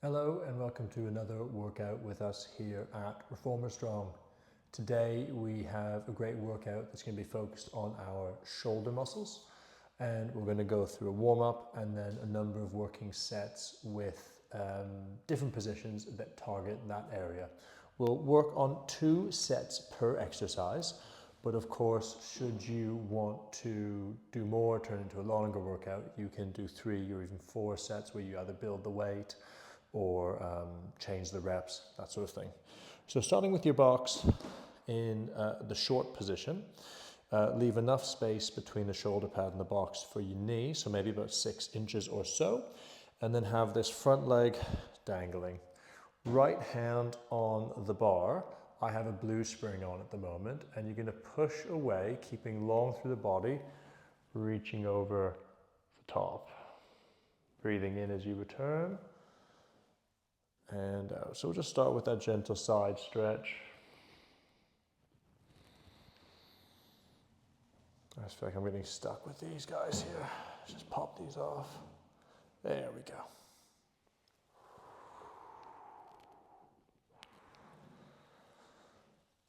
Hello and welcome to another workout with us here at Reformer Strong. Today we have a great workout that's going to be focused on our shoulder muscles, and we're going to go through a warm-up and then a number of working sets with different positions that target that area. We'll work on 2 sets per exercise, but of course, should you want to do more, turn into a longer workout, you can do 3 or even 4 sets where you either build the weight or change the reps, that sort of thing. So starting with your box in the short position, leave enough space between the shoulder pad and the box for your knee, so maybe about 6 inches or so, and then have this front leg dangling. Right hand on the bar. I have a blue spring on at the moment, and you're going to push away, keeping long through the body, reaching over the top. Breathing in as you return, and out. So we'll just start with that gentle side stretch. I just feel like I'm getting stuck with these guys here. Just pop these off. There we go.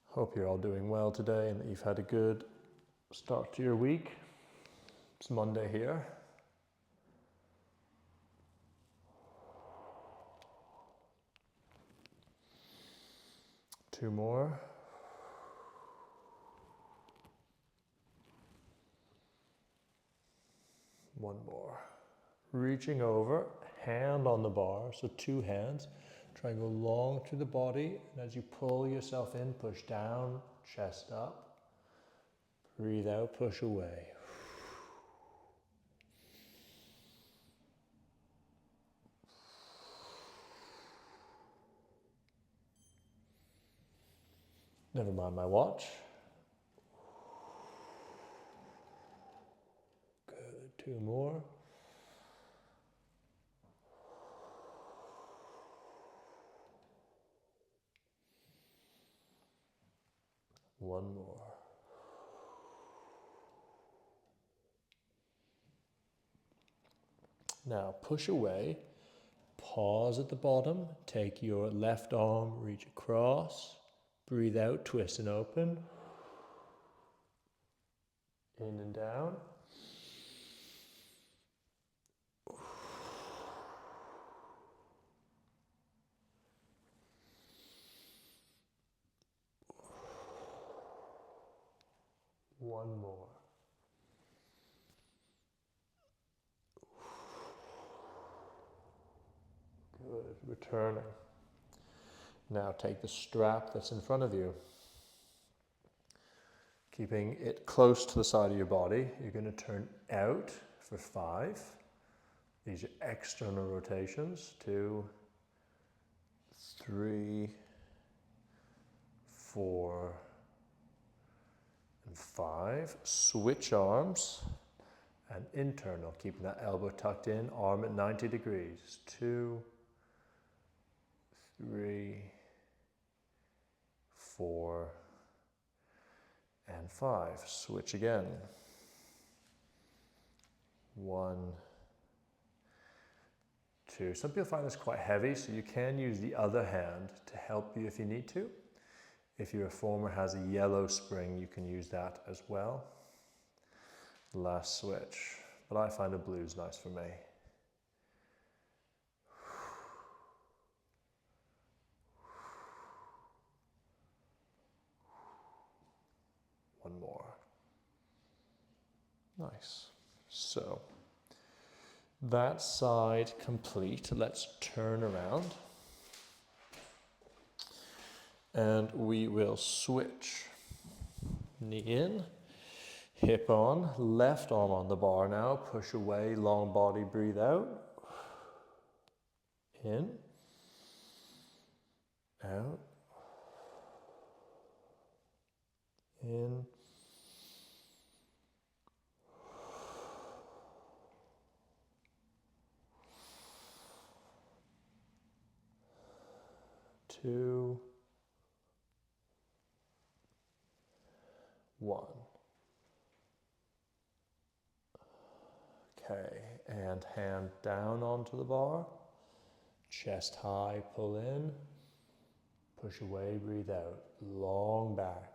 Hope you're all doing well today and that you've had a good start to your week. It's Monday here. Two more. One more. Reaching over, hand on the bar, so 2 hands. Try and go long through the body, and as you pull yourself in, push down, chest up. Breathe out, push away. Never mind my watch. Good, 2 more. One more. Now push away, pause at the bottom, take your left arm, reach across, breathe out, twist and open, in and down. One more. Good, returning. Now take the strap that's in front of you. Keeping it close to the side of your body, you're going to turn out for 5. These are external rotations. 2, 3, 4, and 5. Switch arms and internal, keeping that elbow tucked in, arm at 90 degrees. 2, 3, 4, and 5. Switch again. 1, 2. Some people find this quite heavy, so you can use the other hand to help you if you need to. If your reformer has a yellow spring, you can use that as well. Last switch, but I find a blue is nice for me. One more. Nice. So that side complete. Let's turn around and we will switch. Knee in, hip on, left arm on the bar now. Push away, long body, breathe out. In, out, in, 2, 1. Okay, and hand down onto the bar. Chest high, pull in, push away, breathe out, long back.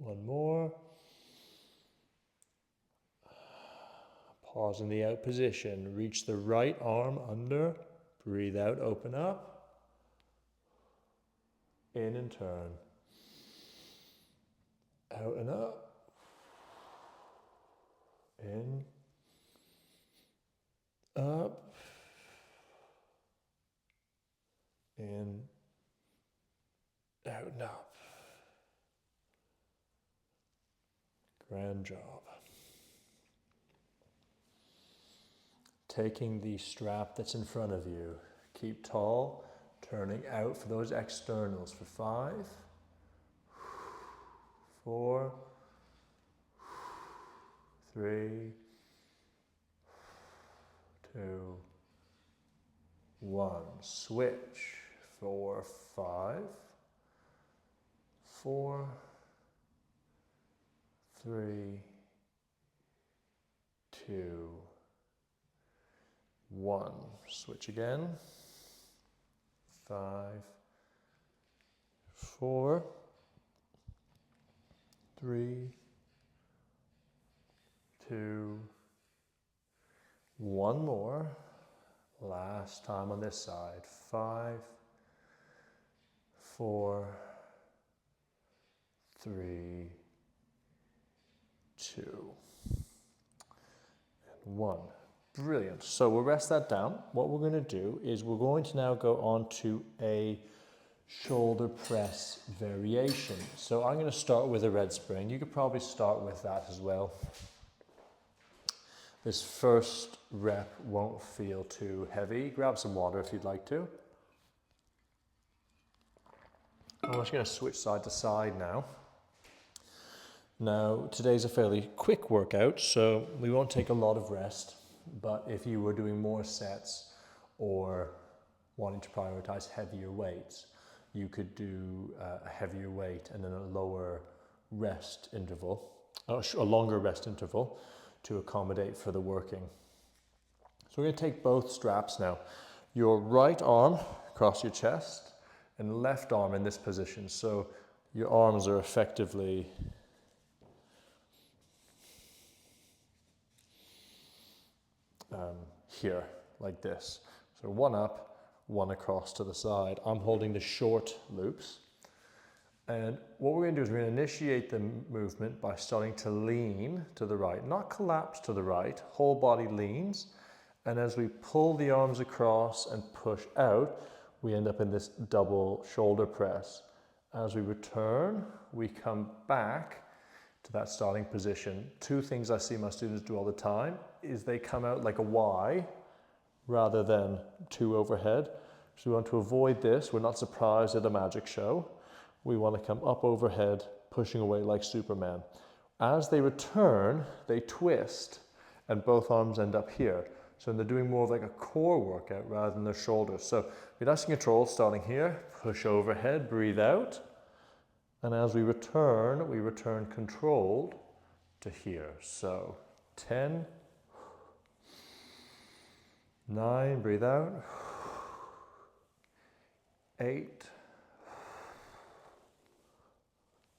One more. Pause in the out position. Reach the right arm under. Breathe out, open up. In and turn. Out and up. In. Up. In. Out and up. Grand job. Taking the strap that's in front of you. Keep tall, turning out for those externals for 5, 4, 3, 2, 1. Switch. 4, 5, 4, 3, 2, 1. Switch again. 5, 4, 3, 2, 1 more. Last time on this side. 5, 4, 3, 2, and 1. Brilliant. So we'll rest that down. What we're going to do is we're going to now go on to a shoulder press variation. So I'm going to start with a red spring. You could probably start with that as well. This first rep won't feel too heavy. Grab some water if you'd like to. I'm just going to switch side to side now. Now, today's a fairly quick workout, so we won't take a lot of rest. But if you were doing more sets or wanting to prioritize heavier weights, you could do a heavier weight and then a lower rest interval, a longer rest interval to accommodate for the working. So we're going to take both straps now. Your right arm across your chest and left arm in this position. So your arms are effectively here, like this. So one up, one across to the side. I'm holding the short loops. And what we're going to do is we're going to initiate the movement by starting to lean to the right, not collapse to the right, whole body leans. And as we pull the arms across and push out, we end up in this double shoulder press. As we return, we come back to that starting position. Two things I see my students do all the time is they come out like a Y rather than 2 overhead. So we want to avoid this. We're not surprised at a magic show. We want to come up overhead, pushing away like Superman. As they return, they twist and both arms end up here. So they're doing more of like a core workout rather than their shoulders. So be nice and controlled, starting here, push overhead, breathe out. And as we return controlled to here. So 10, 9, breathe out. 8,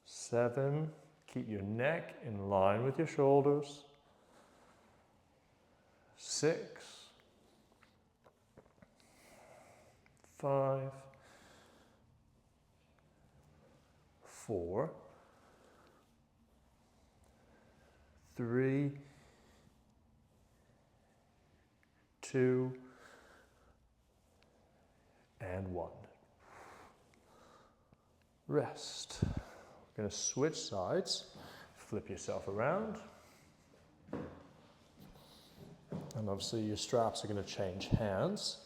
7, keep your neck in line with your shoulders. 6, 5, 4, 3, 2, and 1. Rest. We're going to switch sides, flip yourself around. And obviously your straps are going to change hands.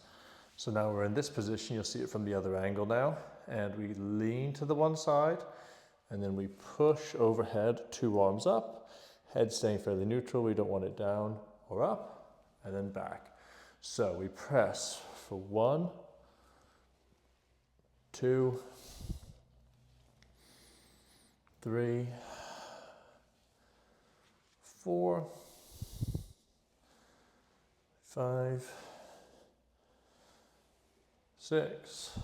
So now we're in this position, you'll see it from the other angle now. And we lean to the one side And then we push overhead, 2 arms up, head staying fairly neutral. We don't want it down or up, and then back. So we press for 1, 2, 3, 4, 5, 6,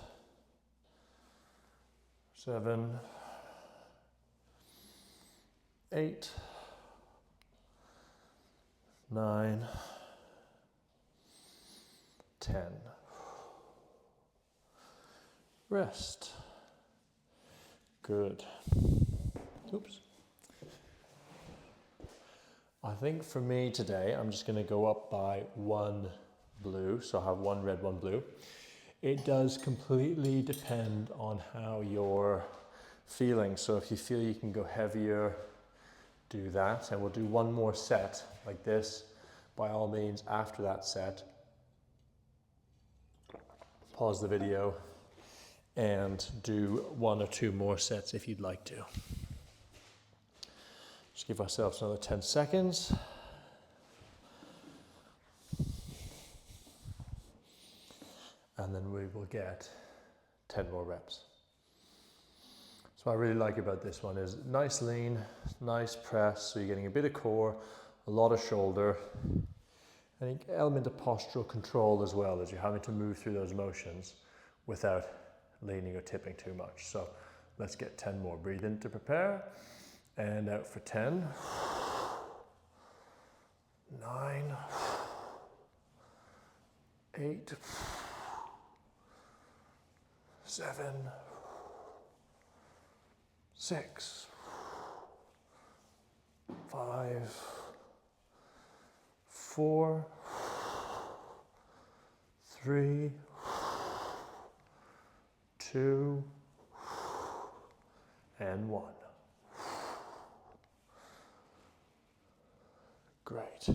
7, 8, 9, 10. Rest. Good. Oops. I think for me today, I'm just going to go up by 1 blue. So I have 1 red, 1 blue. It does completely depend on how you're feeling. So if you feel you can go heavier, do that. And we'll do 1 more set like this. By all means, after that set, pause the video and do 1 or 2 more sets if you'd like to. Just give ourselves another 10 seconds. And then we will get 10 more reps. So what I really like about this one is nice lean, nice press, so you're getting a bit of core, a lot of shoulder, and an element of postural control as well, as you're having to move through those motions without leaning or tipping too much. So let's get 10 more. Breathe in to prepare, and out for 10, 9, 8, 7, 6, 5, 4, 3, 2, and 1. Great.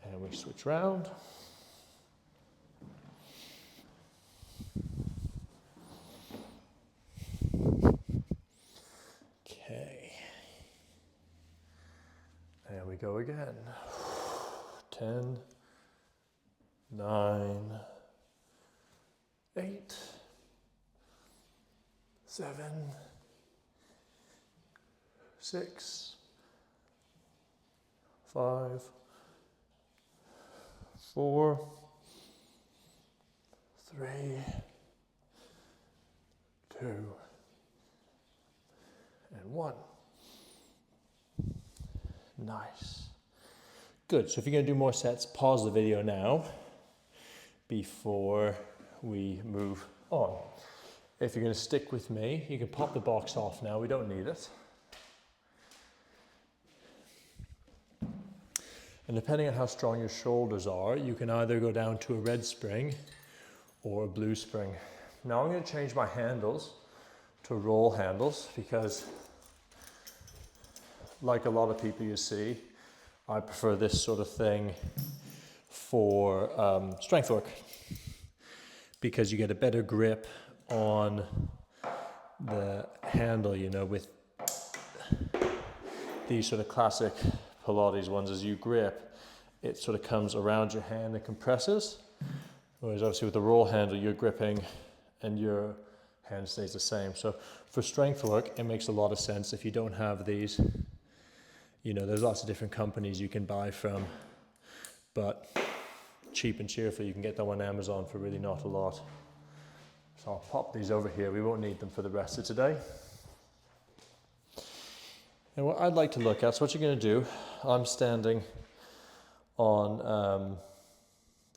And we switch round. Okay. And we go again. 10, 9, 8, 7, 6, 5, 4, 3, 2, and 1. Nice. Good. So if you're going to do more sets, pause the video now before we move on. If you're going to stick with me, you can pop the box off now. We don't need it. And depending on how strong your shoulders are, you can either go down to a red spring or a blue spring. Now I'm going to change my handles to roll handles because, like a lot of people you see, I prefer this sort of thing for strength work because you get a better grip on the handle, you know, with these sort of classic Pilates ones. As you grip, it sort of comes around your hand and compresses, whereas obviously with the roll handle you're gripping and your hand stays the same. So for strength work it makes a lot of sense. If you don't have these, you know, there's lots of different companies you can buy from, but cheap and cheerful, you can get them on Amazon for really not a lot. So I'll pop these over here. We won't need them for the rest of today. And what I'd like to look at, so what you're going to do, I'm standing on,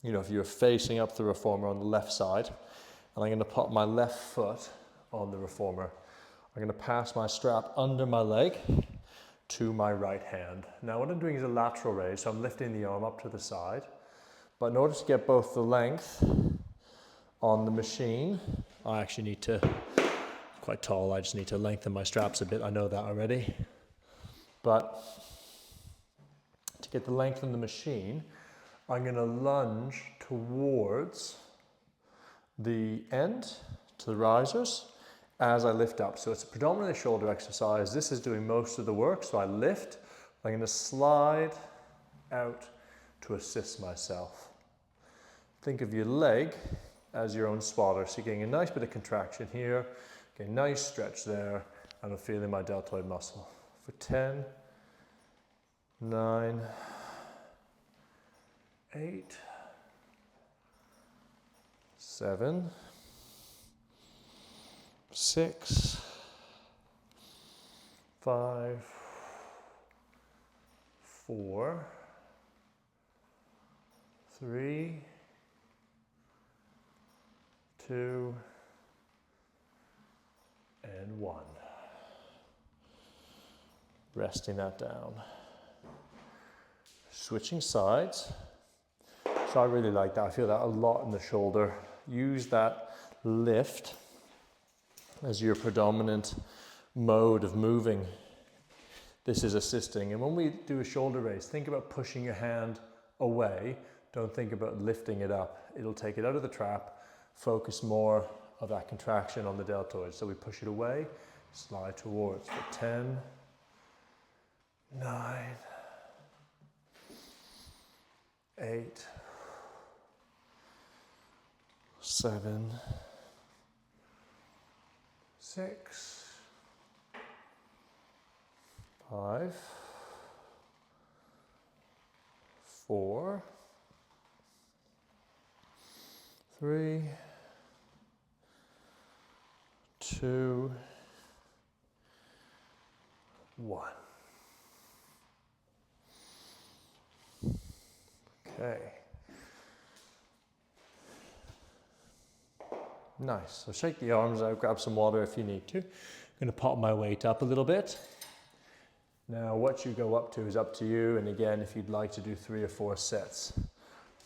you know, if you're facing up the reformer on the left side, and I'm going to pop my left foot on the reformer. I'm going to pass my strap under my leg to my right hand. Now what I'm doing is a lateral raise, so I'm lifting the arm up to the side. But in order to get both the length on the machine, I actually need to, quite tall, I just need to lengthen my straps a bit. I know that already. But to get the length on the machine, I'm going to lunge towards the end, to the risers, as I lift up. So it's a predominantly shoulder exercise. This is doing most of the work. So I lift, I'm going to slide out to assist myself. Think of your leg as your own spotter. So you're getting a nice bit of contraction here, getting a nice stretch there, and I'm feeling my deltoid muscle. For 10, 9, 8, 7, 6, 5, 4, 3, 2, and 1. Resting that down. Switching sides. So I really like that. I feel that a lot in the shoulder. Use that lift as your predominant mode of moving. This is assisting. And when we do a shoulder raise, think about pushing your hand away. Don't think about lifting it up. It'll take it out of the trap. Focus more of that contraction on the deltoid. So we push it away, slide towards. For 10, 9, 8, 7, 6, 5, 4, 3, 2, 1. Okay. Nice. So shake the arms out, grab some water if you need to. I'm going to pop my weight up a little bit. Now what you go up to is up to you, and again, if you'd like to do 3 or 4 sets,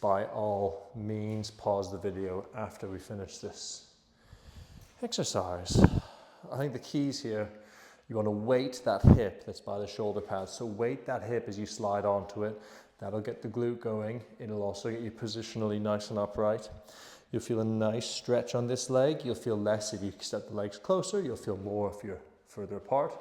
by all means pause the video after we finish this exercise. I think the keys here, you want to weight that hip that's by the shoulder pad. So weight that hip as you slide onto it. That'll get the glute going. It'll also get you positionally nice and upright. You'll feel a nice stretch on this leg. You'll feel less if you step the legs closer. You'll feel more if you're further apart.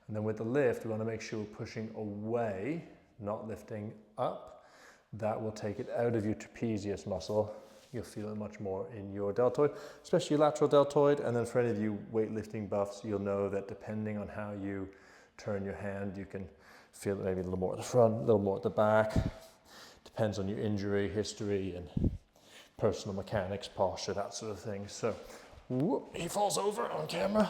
And then with the lift, we want to make sure we're pushing away, not lifting up. That will take it out of your trapezius muscle. You'll feel it much more in your deltoid, especially your lateral deltoid. And then for any of you weightlifting buffs, you'll know that depending on how you turn your hand, you can feel it maybe a little more at the front, a little more at the back. Depends on your injury history and personal mechanics, posture, that sort of thing. So, whoop, he falls over on camera.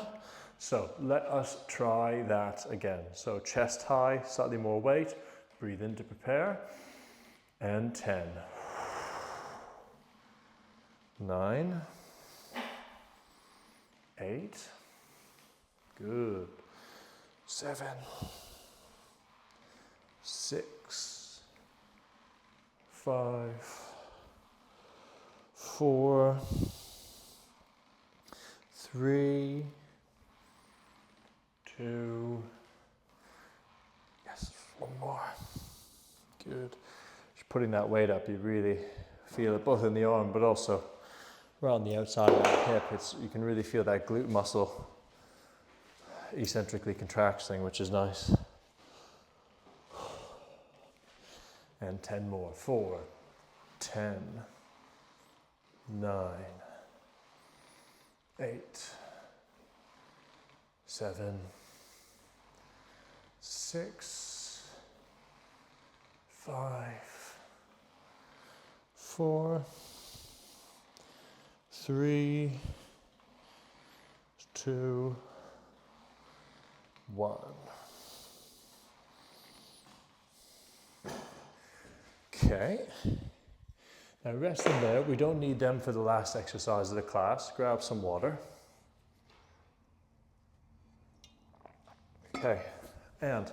So let us try that again. So chest high, slightly more weight. Breathe in to prepare. And 10. 9. 8. Good. 7. 6. 5. 4. 3. 2. Yes, one more. Good. Just putting that weight up, you really feel it both in the arm, but also right on the outside of that hip. You can really feel that glute muscle eccentrically contracting, which is nice. And 10 more. 4, 10, 9, 8, 7, 6, 5, 4, 3, 2, 1. Okay. Now rest them there. We don't need them for the last exercise of the class. Grab some water. Okay, and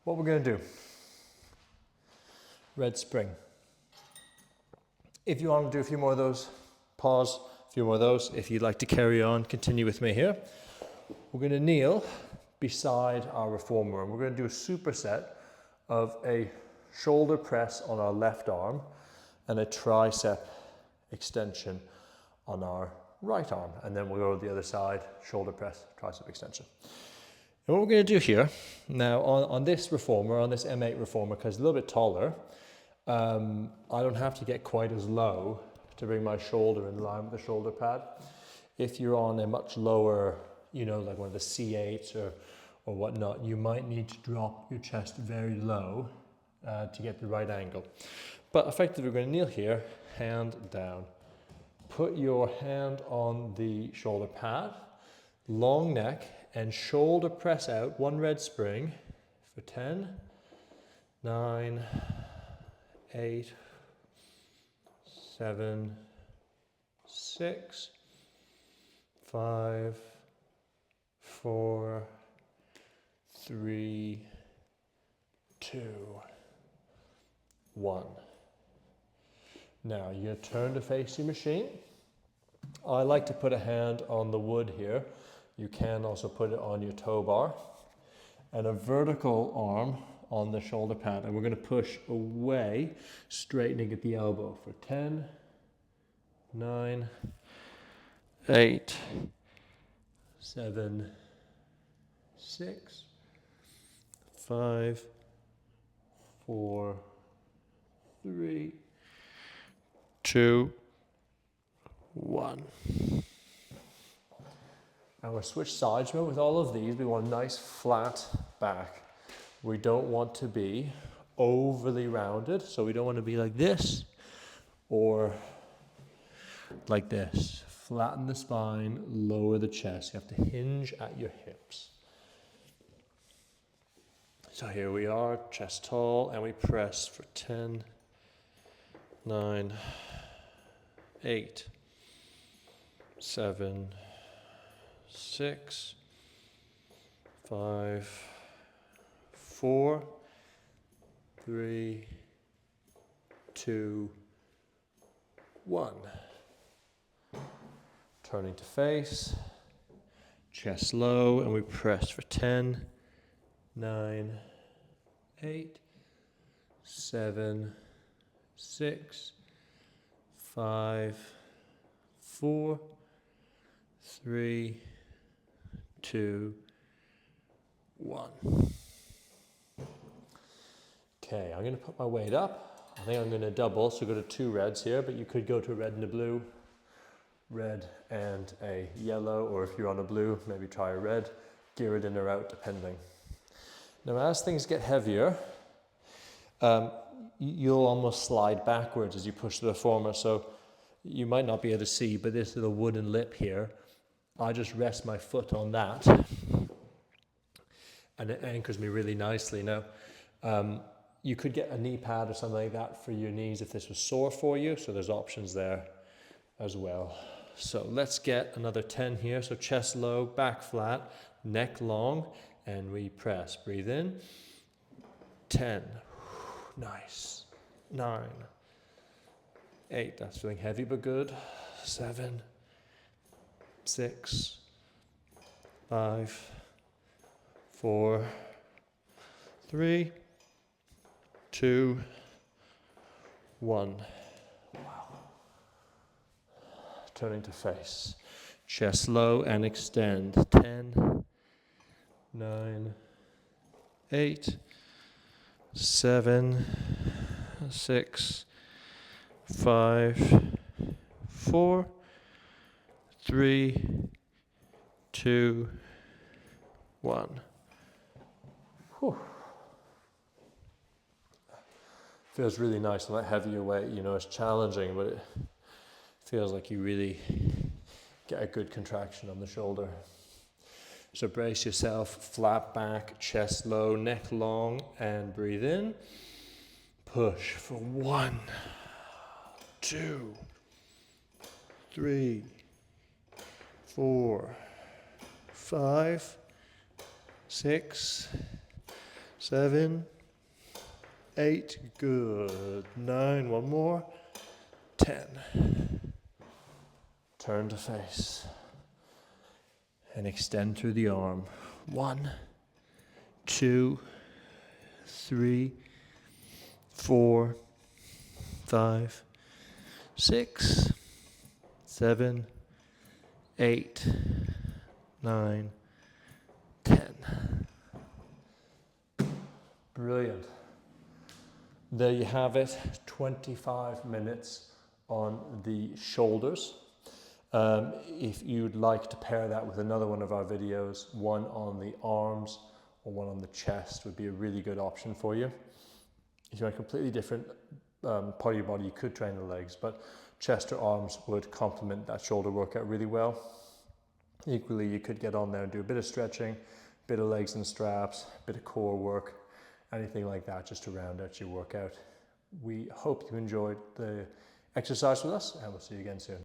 what we're going to do, red spring. If you want to do a few more of those, pause, a few more of those. If you'd like to carry on, continue with me here. We're going to kneel beside our reformer, and we're going to do a superset of a shoulder press on our left arm and a tricep extension on our right arm. And then we'll go to the other side, shoulder press, tricep extension. And what we're going to do here, now on this reformer, on this M8 reformer, because it's a little bit taller, I don't have to get quite as low to bring my shoulder in line with the shoulder pad. If you're on a much lower, you know, like one of the C8s or whatnot, you might need to drop your chest very low to get the right angle. But effectively, we're going to kneel here, hand down. Put your hand on the shoulder pad, long neck, and shoulder press out, one red spring for 10, 9, 8, 7, 6, 5, 4, 3, 2, 1. Now you're going to turn to face your machine. I like to put a hand on the wood here. You can also put it on your tow bar. And a vertical arm on the shoulder pad. And we're going to push away, straightening at the elbow for 10, 9, 8, 7, 6, 5, 4, 3, 2, 1. And we'll switch sides. Remember, with all of these, we want a nice flat back. We don't want to be overly rounded, so we don't want to be like this or like this. Flatten the spine, lower the chest. You have to hinge at your hips. So here we are, chest tall, and we press for 10, 9, 8, 7, 6, 5, 4, 3, 2, 1. Turning to face, chest low, and we press for 10, 9, 8, 7, 6, 5, 4, 3, 2, 1. Okay, I'm going to put my weight up. I think I'm going to double, so go to 2 reds here, but you could go to a red and a blue, red and a yellow, or if you're on a blue, maybe try a red, gear it in or out depending. Now as things get heavier, you'll almost slide backwards as you push the reformer, so you might not be able to see, but this little wooden lip here, I just rest my foot on that and it anchors me really nicely. Now, you could get a knee pad or something like that for your knees if this was sore for you, so there's options there as well. So let's get another 10 here. So chest low, back flat, neck long, and we press. Breathe in. 10. Nice. 9. 8. That's feeling heavy but good. 7. 6. 5. 4. 3. 2. 1. Turning to face. Chest low and extend. 10, 9, 8, 7, 6, 5, 4, 3, 2, 1. Whew. Feels really nice on that heavier weight. You know, it's challenging, but it feels like you really get a good contraction on the shoulder. So brace yourself, flat back, chest low, neck long, and breathe in. Push for 1, 2, 3, 4, 5, 6, 7, 8, good. 9, one more. 10. Turn to face and extend through the arm. 1, 2, 3, 4, 5, 6, 7, 8, 9, 10. Brilliant. There you have it, 25 minutes on the shoulders. If you'd like to pair that with another one of our videos, one on the arms or one on the chest would be a really good option for you. If you want a completely different part of your body, you could train the legs, but chest or arms would complement that shoulder workout really well. Equally, you could get on there and do a bit of stretching, a bit of legs and straps, a bit of core work, anything like that, just to round out your workout. We hope you enjoyed the exercise with us, and we'll see you again soon.